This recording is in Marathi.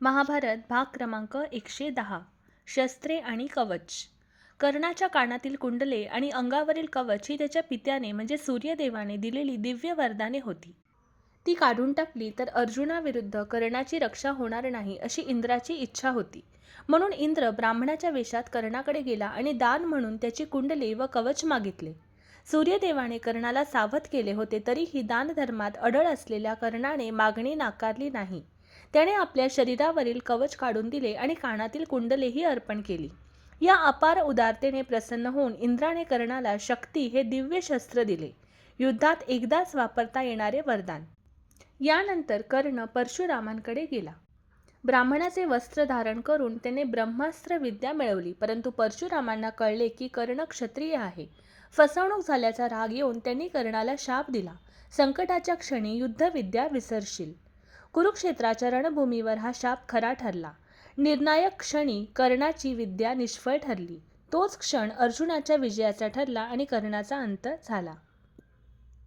महाभारत भाग क्रमांक 110. शस्त्रे आणि कवच. कर्णाच्या कानातील कुंडले आणि अंगावरील कवच ही त्याच्या पित्याने म्हणजे सूर्यदेवाने दिलेली दिव्य वरदाने होती. ती काढून टाकली तर अर्जुनाविरुद्ध कर्णाची रक्षा होणार नाही अशी इंद्राची इच्छा होती. म्हणून इंद्र ब्राह्मणाच्या वेशात कर्णाकडे गेला आणि दान म्हणून त्याची कुंडले व कवच मागितले. सूर्यदेवाने कर्णाला सावध केले होते, तरीही दानधर्मात अडळ असलेल्या कर्णाने मागणी नाकारली नाही. त्याने आपल्या शरीरावरील कवच काढून दिले आणि कानातील कुंडलेही अर्पण केली. या अपार उदारतेने प्रसन्न होऊन इंद्राने कर्णाला शक्ती हे दिव्य शस्त्र दिले, युद्धात एकदाच वापरता येणारे वरदान. यानंतर कर्ण परशुरामांकडे गेला. ब्राह्मणाचे वस्त्र धारण करून त्याने ब्रह्मास्त्र विद्या मिळवली, परंतु परशुरामांना कळले की कर्ण क्षत्रिय आहे. फसवणूक झाल्याचा राग येऊन त्यांनी कर्णाला शाप दिला, संकटाच्या क्षणी युद्धविद्या विसरशील. कुरुक्षेत्राच्या रणभूमीवर हा शाप खरा ठरला. निर्णायक क्षणी कर्णाची विद्या निष्फळ ठरली. तोच क्षण अर्जुनाच्या विजयाचा ठरला आणि कर्णाचा अंत झाला.